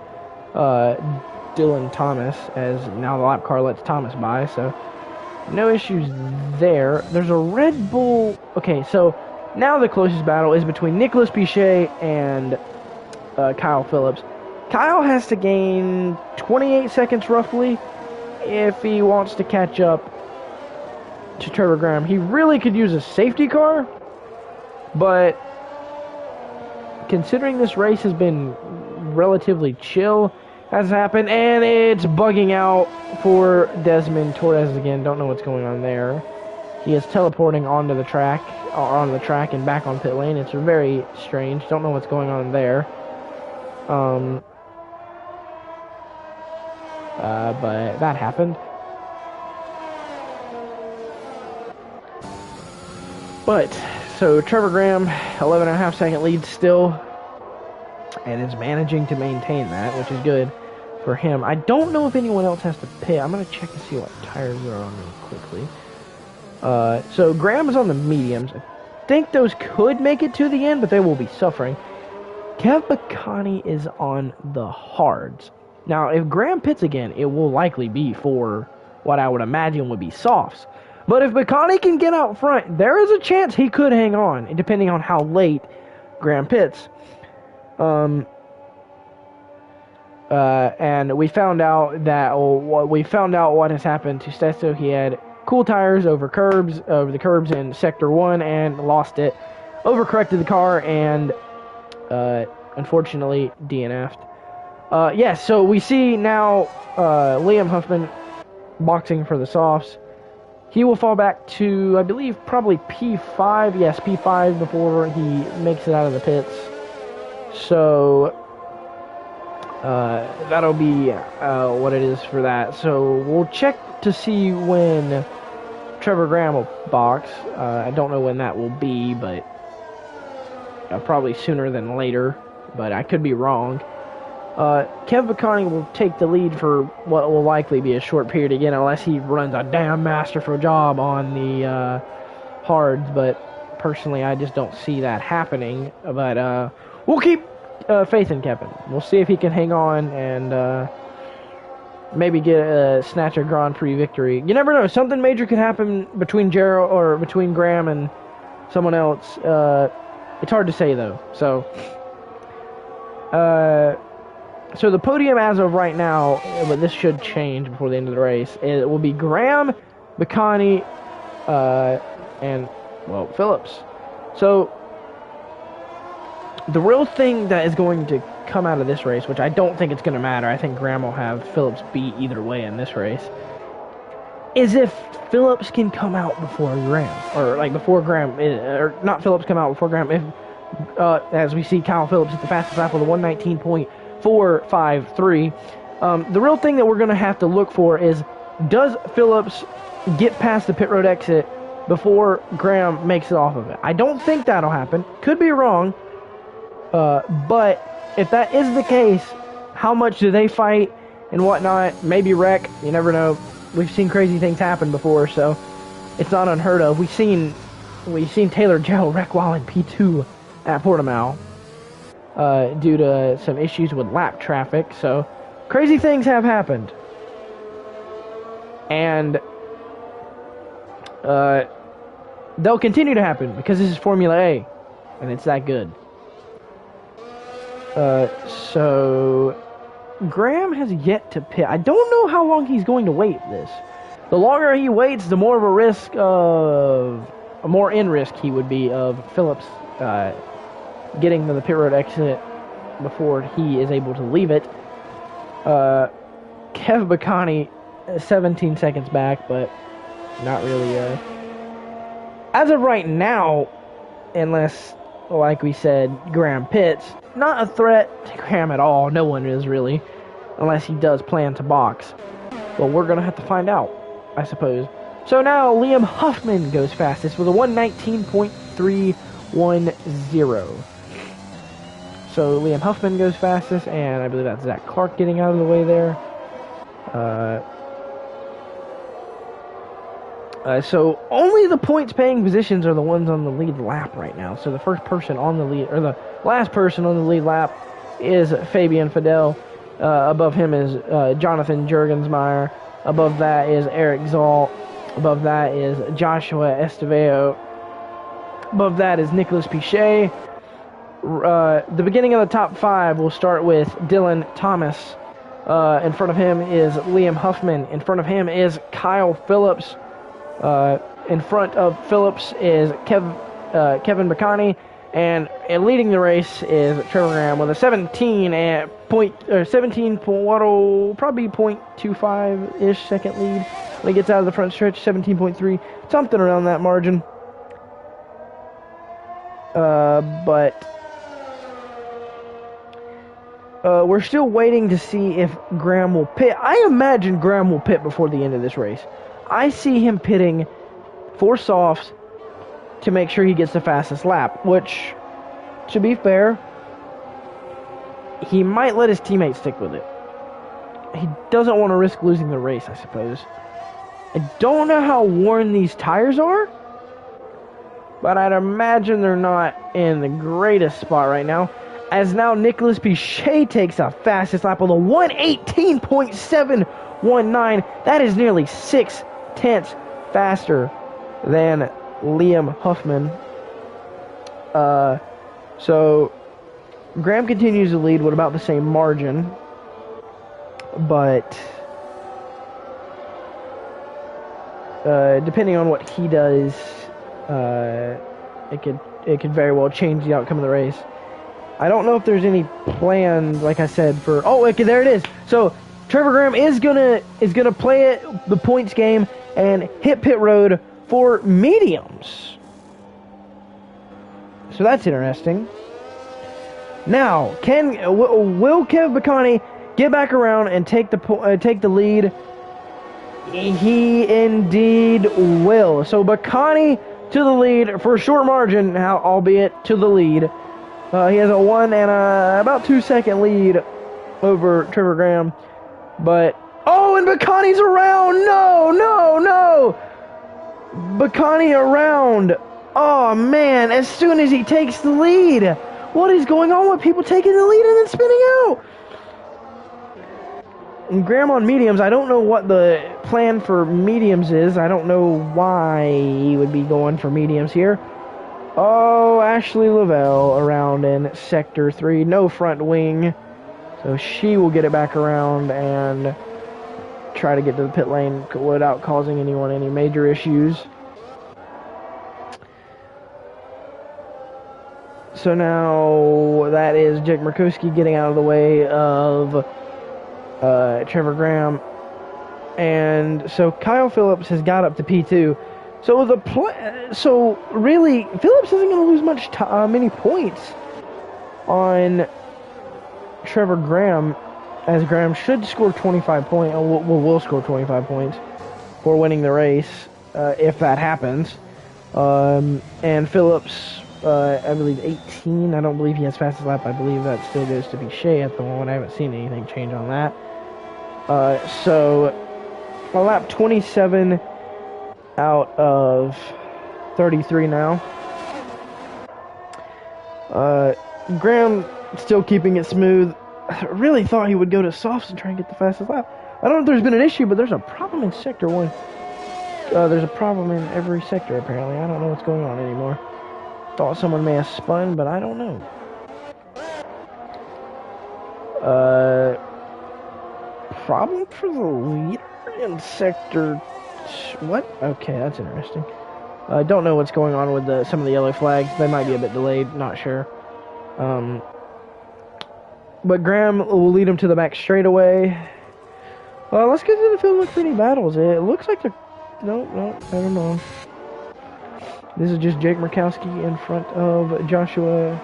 Dylan Thomas, as now the lap car lets Thomas by, so no issues there. There's a Red Bull. Okay, so now the closest battle is between Nicholas Pichet and Kyle Phillips. Kyle has to gain 28 seconds roughly if he wants to catch up to Trevor Graham. He really could use a safety car, but considering this race has been relatively chill, has happened, and it's bugging out for Desmond Torres again. Don't know what's going on there. He is teleporting onto the track and back on pit lane. It's very strange. Don't know what's going on there. But that happened. But, so Trevor Graham, 11.5 second lead still, and is managing to maintain that, which is good for him. I don't know if anyone else has to pit. I'm going to check and see what tires are on real quickly. So Graham is on the mediums. I think those could make it to the end, but they will be suffering. Kev Bacani is on the hards. Now, if Graham pits again, it will likely be for what I would imagine would be softs. But if Bacani can get out front, there is a chance he could hang on, depending on how late Graham pits. And we found out what has happened to Stesso. He had cool tires over the curbs in Sector 1 and lost it. Overcorrected the car and unfortunately DNF'd. Yes, so we see now Liam Huffman boxing for the softs. He will fall back to, I believe, probably P5. Yes, P5 before he makes it out of the pits. So that'll be what it is for that. So we'll check to see when Trevor Graham will box. I don't know when that will be, but probably sooner than later. But I could be wrong. Kev Bacani will take the lead for what will likely be a short period again, unless he runs a damn masterful job on the hards. But personally, I just don't see that happening. But we'll keep faith in Kevin. We'll see if he can hang on and maybe snatch a Grand Prix victory. You never know. Something major could happen between Daryl or between Graham and someone else. It's hard to say though. So the podium as of right now, but this should change before the end of the race, it will be Graham, Bacani, and, well, Phillips. So the real thing that is going to come out of this race, which I don't think it's going to matter, I think Graham will have Phillips beat either way in this race, is if Phillips can come out before Graham, or like before Graham, or not Phillips come out before Graham, if, as we see Kyle Phillips at the fastest lap with a 1:19.453. The real thing that we're going to have to look for is, does Phillips get past the pit road exit before Graham makes it off of it. I don't think that'll happen. Could be wrong. But if that is the case, how much do they fight and whatnot? Maybe wreck. You never know. We've seen crazy things happen before, so it's not unheard of. We've seen Taylor Gerald wreck while in P2 at Portimao due to some issues with lap traffic. So crazy things have happened, and they'll continue to happen because this is Formula A, and it's that good. So Graham has yet to pit. I don't know how long he's going to wait this. The longer he waits, the more of a more in risk he would be of Phillips getting to the pit road exit before he is able to leave it. Kev Bacani 17 seconds back, but not really. As of right now, unless, like we said, Graham pits, not a threat to Graham at all. No one is really, unless he does plan to box. But we're going to have to find out, I suppose. So now Liam Huffman goes fastest with a 1:19.310. So Liam Huffman goes fastest, and I believe that's Zach Clark getting out of the way there. So only the points-paying positions are the ones on the lead lap right now. So the first person on the lead, or the last person on the lead lap, is Fabian Fidel. Above him is Jonathan Jurgensmeyer. Above that is Eric Zoll. Above that is Joshua Esteveo. Above that is Nicholas Pichet. The beginning of the top five will start with Dylan Thomas. In front of him is Liam Huffman. In front of him is Kyle Phillips. In front of Phillips is Kevin Bacani, and leading the race is Trevor Graham with a 17 probably 0.25-ish second lead when he gets out of the front stretch, 17.3, something around that margin. But we're still waiting to see if Graham will pit. I imagine Graham will pit before the end of this race. I see him pitting for softs to make sure he gets the fastest lap, which, to be fair, he might let his teammates stick with it. He doesn't want to risk losing the race, I suppose. I don't know how worn these tires are, but I'd imagine they're not in the greatest spot right now, as now Nicholas Pichet takes the fastest lap with a 1:18.719. That is nearly 6/10 faster than Liam Huffman. So Graham continues to lead with about the same margin, but depending on what he does, it could very well change the outcome of the race. I don't know if there's any plan, like I said, for... Oh, okay, there it is. So Trevor Graham is gonna play the points game and hit pit road for mediums. So that's interesting. Now, will Kev Bacani get back around and take the lead? He indeed will. So Bacani to the lead for a short margin, now, albeit to the lead. He has a 1 and about 2 second lead over Trevor Graham. But, oh, and Bacani's around! No! Bacani around! Oh, man, as soon as he takes the lead! What is going on with people taking the lead and then spinning out? And Graham on mediums, I don't know what the plan for mediums is. I don't know why he would be going for mediums here. Oh, Ashley Lavelle around in Sector 3. No front wing. So she will get it back around and try to get to the pit lane without causing anyone any major issues. So now that is Jake Murkowski getting out of the way of Trevor Graham. And so Kyle Phillips has got up to P2. So really, Phillips isn't going to lose many points on Trevor Graham, as Graham should score 25 points. Will score 25 points for winning the race if that happens. And Phillips, I believe 18. I don't believe he has fastest lap. I believe that still goes to Bichet at the moment. I haven't seen anything change on that. So on lap 27 out of 33 now. Graham still keeping it smooth. I really thought he would go to softs and try and get the fastest lap. I don't know if there's been an issue, but there's a problem in Sector 1. There's a problem in every sector, apparently. I don't know what's going on anymore. Thought someone may have spun, but I don't know. Problem for the leader in Sector... What? Okay, that's interesting. I don't know what's going on with some of the yellow flags. They might be a bit delayed, not sure. But Graham will lead him to the back straightaway. Let's get to the field look pretty battles. It looks like they're... No, never mind. This is just Jake Murkowski in front of Joshua.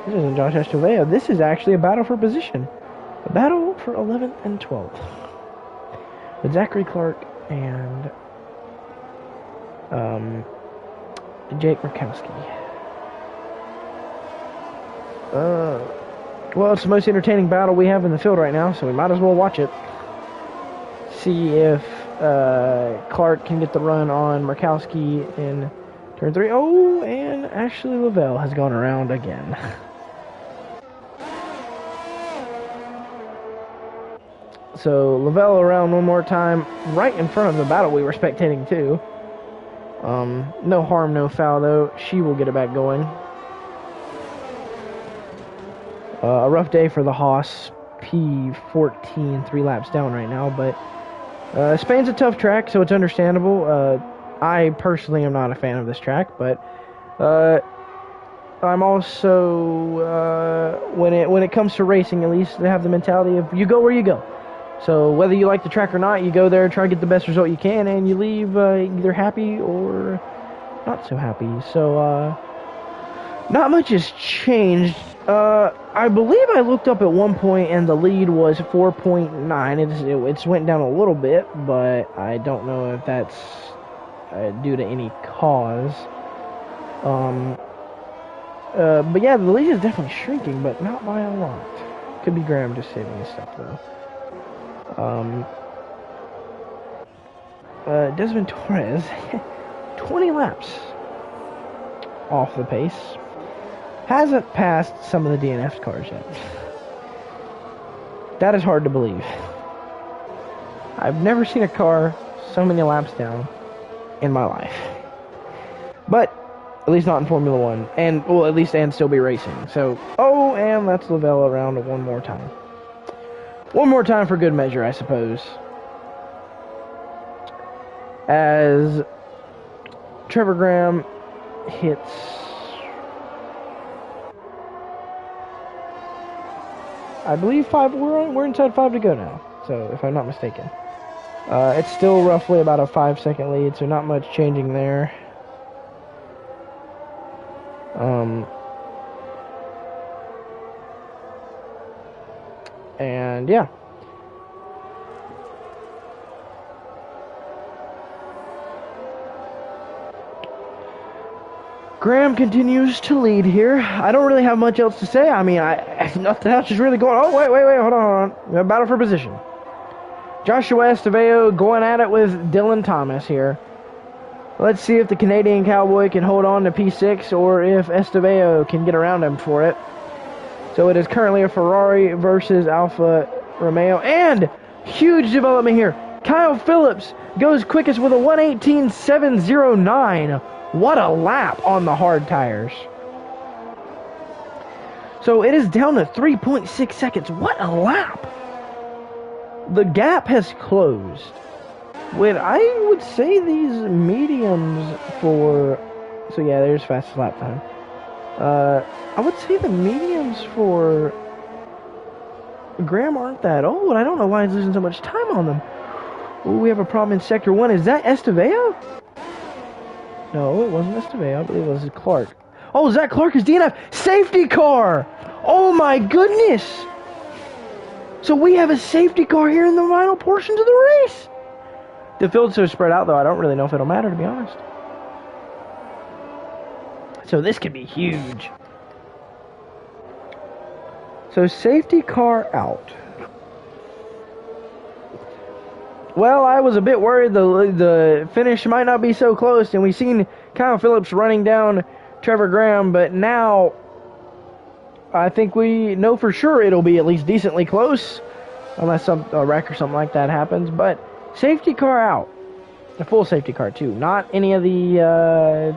This isn't Josh Estevao. This is actually a battle for position. A battle for 11th and 12th. With Zachary Clark and Jake Murkowski. Well, it's the most entertaining battle we have in the field right now, so we might as well watch it. See if Clark can get the run on Murkowski in turn 3. Oh, and Ashley Lavelle has gone around again. So Lavelle around one more time, right in front of the battle we were spectating too. No harm, no foul though. She will get it back going. A rough day for the Haas. P14, 3 laps down right now, but Spain's a tough track, so it's understandable. I personally am not a fan of this track, but I'm also when it comes to racing, at least they have the mentality of you go where you go. So whether you like the track or not, you go there, try to get the best result you can, and you leave either happy or not so happy. So not much has changed. I believe I looked up at one point and the lead was 4.9. It's went down a little bit, but I don't know if that's due to any cause. But yeah, the lead is definitely shrinking, but not by a lot. Could be Graham just saving his stuff though. Desmond Torres, 20 laps off the pace. Hasn't passed some of the DNF cars yet. That is hard to believe. I've never seen a car so many laps down in my life. But at least not in Formula One, and well, at least and still be racing. So, oh, and that's Lavelle around one more time. One more time for good measure, I suppose. As Trevor Graham hits. I believe 5. We're inside 5 to go now. So if I'm not mistaken, it's still roughly about a 5-second lead. So not much changing there. And yeah. Graham continues to lead here. I don't really have much else to say. I mean, nothing else is really going on. Oh, wait, hold on. We have a battle for position. Joshua Estevao going at it with Dylan Thomas here. Let's see if the Canadian Cowboy can hold on to P6 or if Estevao can get around him for it. So it is currently a Ferrari versus Alfa Romeo. And huge development here. Kyle Phillips goes quickest with a 1:18.709. What a lap on the hard tires. So it is down to 3.6 seconds. What a lap. The gap has closed. I would say these mediums for... So yeah, there's fastest lap time. I would say the mediums for Graham aren't that old. I don't know why he's losing so much time on them. Ooh, we have a problem in Sector 1. Is that Estevao? No, it wasn't Estevao. I believe it was Clark. Oh, Zach Clark is DNF. Safety car! Oh my goodness! So we have a safety car here in the final portions of the race. The field's so spread out, though, I don't really know if it'll matter, to be honest. So this could be huge. So safety car out. Well, I was a bit worried the finish might not be so close, and we've seen Kyle Phillips running down Trevor Graham, but now I think we know for sure it'll be at least decently close, unless a wreck or something like that happens. But safety car out. A full safety car, too. Not any of the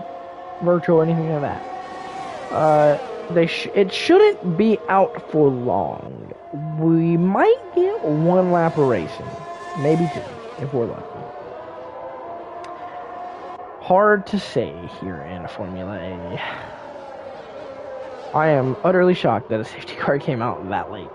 virtual or anything like that. It shouldn't be out for long. We might get one lap of racing. Maybe two, if we're lucky. Hard to say here in Formula A. I am utterly shocked that a safety car came out that late.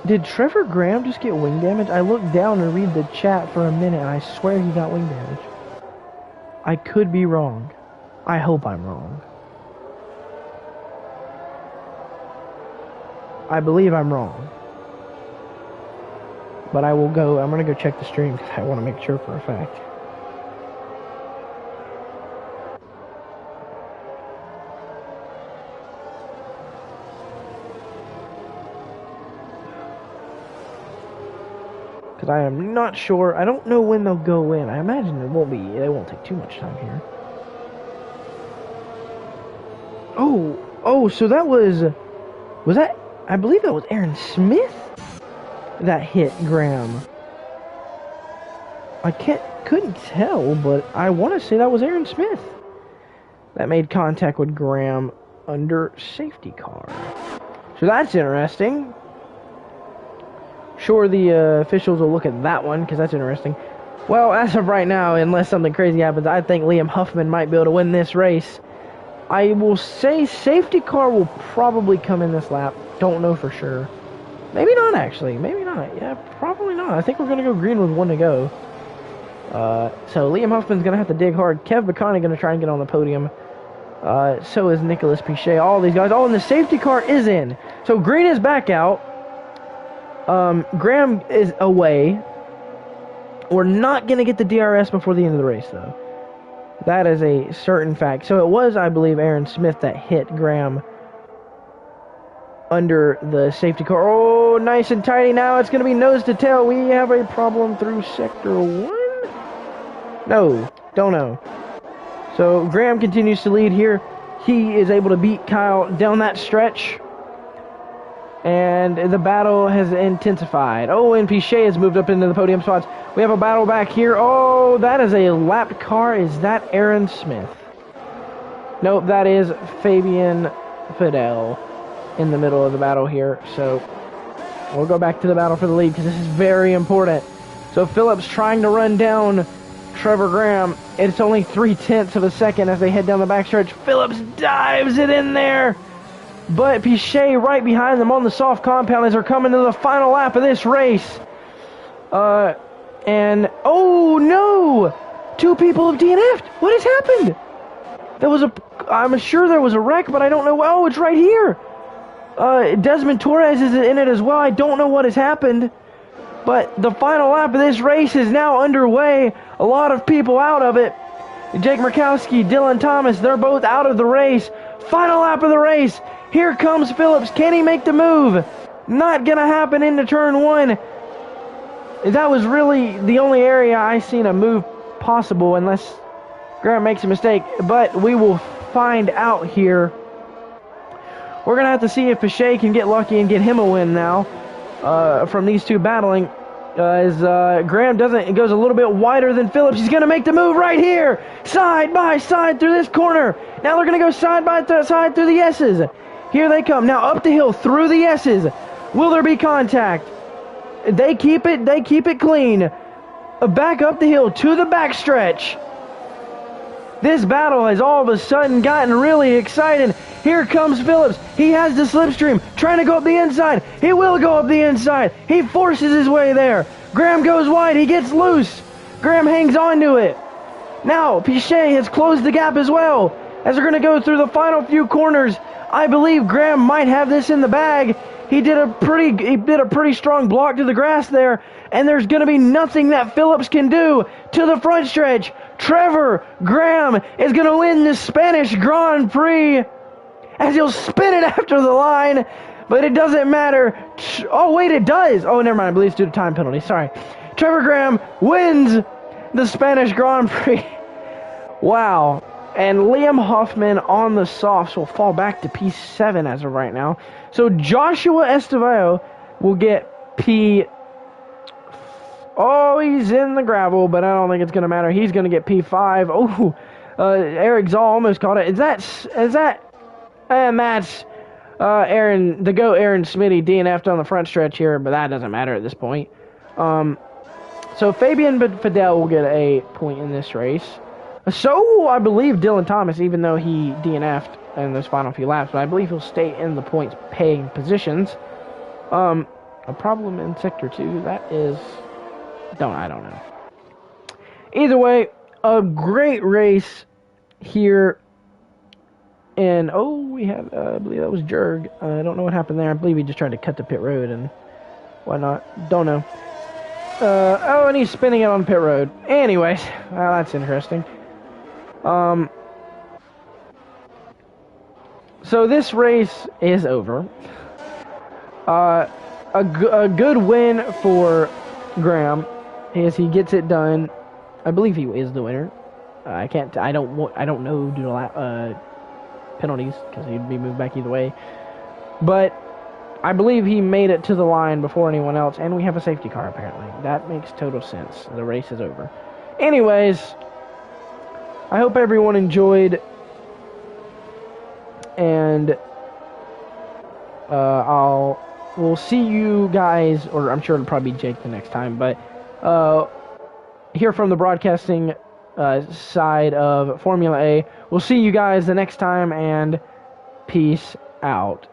Did Trevor Graham just get wing damage? I looked down and read the chat for a minute, and I swear he got wing damage. I could be wrong. I hope I'm wrong. I believe I'm wrong. But I'm gonna go check the stream because I want to make sure for a fact. Because I am not sure. I don't know when they'll go in. I imagine it won't take too much time here. Oh, so that was that, I believe that was Aaron Smith that hit Graham. I couldn't tell, but I want to say that was Aaron Smith that made contact with Graham under safety car. So that's interesting. Sure, the officials will look at that one because that's interesting. Well, as of right now, unless something crazy happens, I think Liam Huffman might be able to win this race. I will say safety car will probably come in this lap. Don't know for sure. Maybe not, actually. Maybe not. Yeah, probably not. I think we're going to go green with one to go. So Liam Huffman's going to have to dig hard. Kev Bacani going to try and get on the podium. So is Nicholas Pichet. All these guys. Oh, and the safety car is in. So green is back out. Graham is away. We're not going to get the DRS before the end of the race, though. That is a certain fact. So it was, I believe, Aaron Smith that hit Graham under the safety car. Oh, nice and tidy now. It's going to be nose to tail. We have a problem through sector 1? No, don't know. So Graham continues to lead here. He is able to beat Kyle down that stretch. And the battle has intensified. Oh, and Pichet has moved up into the podium spots. We have a battle back here. Oh, that is a lapped car. Is that Aaron Smith? Nope, that is Fabian Fidel in the middle of the battle here. So we'll go back to the battle for the lead because this is very important. So Phillips trying to run down Trevor Graham. It's only 0.3 of a second as they head down the backstretch. Phillips dives it in there. But Pichet right behind them on the soft compound as they're coming to the final lap of this race. And, oh no! 2 people have DNF'd. What has happened? I'm sure there was a wreck, but I don't know. Oh, it's right here. Desmond Torres is in it as well. I don't know what has happened. But the final lap of this race is now underway. A lot of people out of it. Jake Murkowski, Dylan Thomas, they're both out of the race. Final lap of the race. Here comes Phillips. Can he make the move? Not going to happen into turn 1. That was really the only area I seen a move possible unless Graham makes a mistake. But we will find out here. We're going to have to see if Pichet can get lucky and get him a win now from these two battling. As Graham it goes a little bit wider than Phillips. He's going to make the move right here. Side by side through this corner. Now they're going to go side by side through the S's. Here they come. Now up the hill through the S's. Will there be contact? They keep it clean. Back up the hill to the backstretch. This battle has all of a sudden gotten really exciting. Here comes Phillips. He has the slipstream, trying to go up the inside. He will go up the inside. He forces his way there. Graham goes wide. He gets loose. Graham hangs on to it. Now, Pichet has closed the gap as well. As they're going to go through the final few corners, I believe Graham might have this in the bag. He did a pretty strong block to the grass there, and there's going to be nothing that Phillips can do to the front stretch. Trevor Graham is going to win the Spanish Grand Prix as he'll spin it after the line, but it doesn't matter. Oh, wait, it does. Oh, never mind. I believe it's due to time penalty. Sorry. Trevor Graham wins the Spanish Grand Prix. Wow. And Liam Hoffman on the softs will fall back to P7 as of right now. So Joshua Estevao will get P... Oh, he's in the gravel, but I don't think it's going to matter. He's going to get P5. Oh, Eric Zoll almost caught it. Is that... And that's Aaron Smitty DNF'd on the front stretch here, but that doesn't matter at this point. So Fabian Fidel will get a point in this race. So I believe Dylan Thomas, even though he DNF'd in those final few laps, but I believe he'll stay in the points paying positions. A problem in Sector 2, that is... I don't know. Either way, a great race here. And, we have, I believe that was Jurg. I don't know what happened there. I believe he just tried to cut the pit road and whatnot. Don't know. And he's spinning it on pit road. Anyways, well, that's interesting. So this race is over. A good win for Graham as he gets it done. I believe he is the winner. I don't know due to penalties because he'd be moved back either way. But I believe he made it to the line before anyone else, and we have a safety car apparently. That makes total sense. The race is over. Anyways, I hope everyone enjoyed, and we'll see you guys, or I'm sure it'll probably be Jake the next time, but here from the broadcasting side of Formula A. We'll see you guys the next time, and peace out.